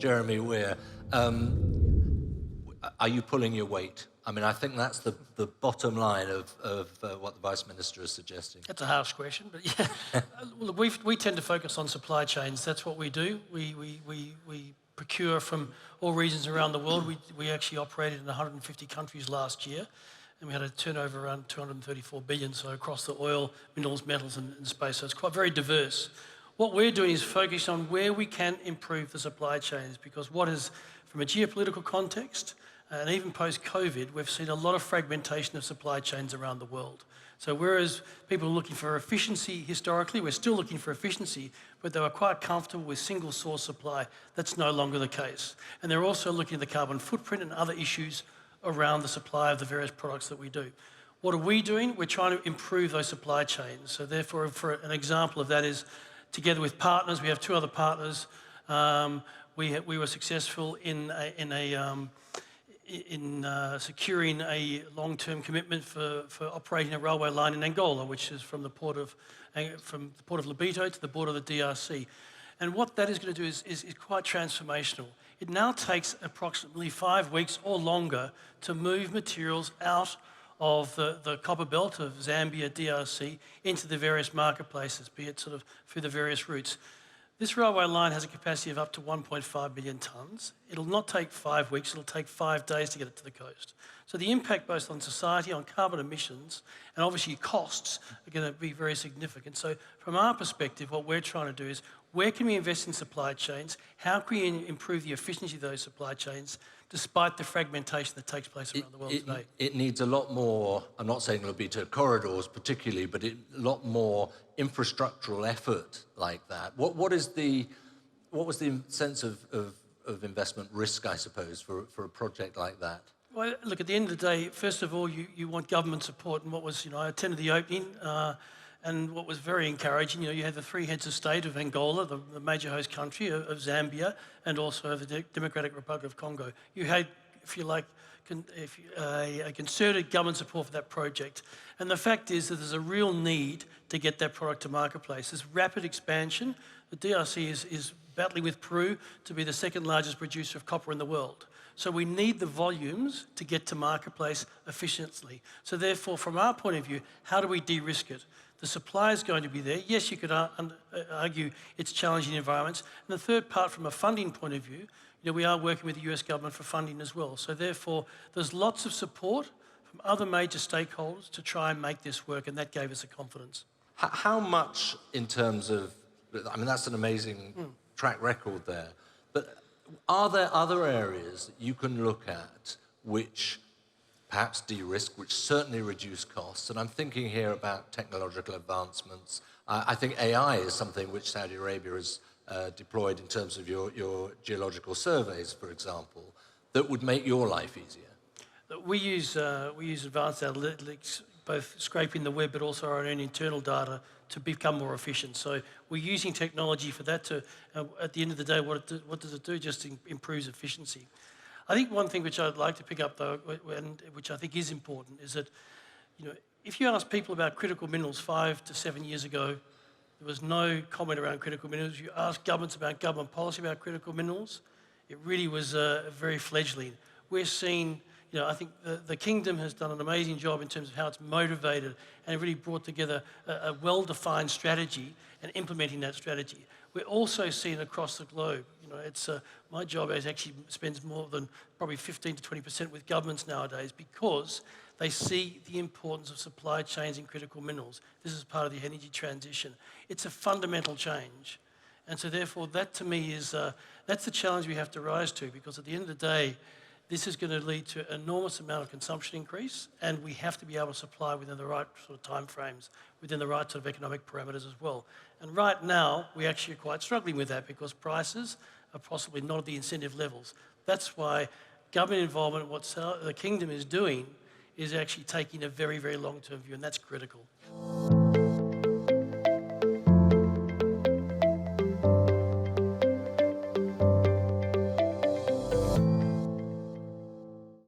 Jeremy Weir, are you pulling your weight? I mean, I think that's the bottom line of what the Vice Minister is suggesting. That's a harsh question, but yeah. Look, we tend to focus on supply chains. That's what we do. We procure from all regions around the world. We actually operated in 150 countries last year, and we had a turnover around 234 billion, so across the oil, minerals, metals and space. So it's quite very diverse. What we're doing is focus on where we can improve the supply chains, because what is, from a geopolitical context, and even post-COVID, we've seen a lot of fragmentation of supply chains around the world. So whereas people are looking for efficiency historically, we're still looking for efficiency, but they were quite comfortable with single source supply. That's no longer the case. And they're also looking at the carbon footprint and other issues around the supply of the various products that we do. What are we doing? We're trying to improve those supply chains. So therefore, for an example of that is, together with partners, we have two other partners, we were successful in securing a long-term commitment for operating a railway line in Angola, which is from the port of Lobito to the border of the DRC. And what that is going to do is quite transformational. It now takes approximately 5 weeks or longer to move materials out of the copper belt of Zambia, DRC, into the various marketplaces, be it sort of through the various routes. This railway line has a capacity of up to 1.5 million tonnes. It'll not take 5 weeks, it'll take 5 days to get it to the coast. So the impact both on society, on carbon emissions, and obviously costs are going to be very significant. So from our perspective, what we're trying to do is, where can we invest in supply chains? How can we improve the efficiency of those supply chains, despite the fragmentation that takes place around the world today? It needs a lot more, I'm not saying Lobito corridors particularly, but a lot more infrastructural effort like that. What was the sense of investment risk, I suppose, for a project like that? Well, look, at the end of the day, first of all, you want government support. And what was, I attended the opening, and what was very encouraging, you had the three heads of state of Angola, the major host country, of Zambia, and also the Democratic Republic of Congo. You had, if you like, a concerted government support for that project. And the fact is that there's a real need to get that product to marketplace. There's rapid expansion. The DRC is battling with Peru to be the second largest producer of copper in the world. So we need the volumes to get to marketplace efficiently. So therefore, from our point of view, how do we de-risk it? The supply is going to be there. Yes, you could argue it's challenging environments. And the third part, from a funding point of view, we are working with the US government for funding as well. So therefore, there's lots of support from other major stakeholders to try and make this work, and that gave us a confidence. How much in terms of, I mean, that's an amazing track record there, but are there other areas that you can look at which perhaps de-risk, which certainly reduce costs? And I'm thinking here about technological advancements. I think AI is something which Saudi Arabia has deployed in terms of your geological surveys, for example, that would make your life easier. We use advanced analytics, both scraping the web but also our own internal data, to become more efficient. So we're using technology for that to, at the end of the day, what does it do? Just improves efficiency. I think one thing which I'd like to pick up, though, and which I think is important, is that, if you ask people about critical minerals 5 to 7 years ago, there was no comment around critical minerals. You ask governments about government policy about critical minerals, it really was very fledgling. We're seeing, I think the Kingdom has done an amazing job in terms of how it's motivated and really brought together a well-defined strategy and implementing that strategy. We're also seeing across the globe, my job actually spends more than probably 15 to 20% with governments nowadays, because they see the importance of supply chains in critical minerals. This is part of the energy transition. It's a fundamental change. And so therefore, that to me is, that's the challenge we have to rise to, because at the end of the day, this is going to lead to an enormous amount of consumption increase, and we have to be able to supply within the right sort of time frames, within the right sort of economic parameters as well. And right now, we actually are quite struggling with that, because prices are possibly not at the incentive levels. That's why government involvement, what the Kingdom is doing, is actually taking a very, very long-term view, and that's critical.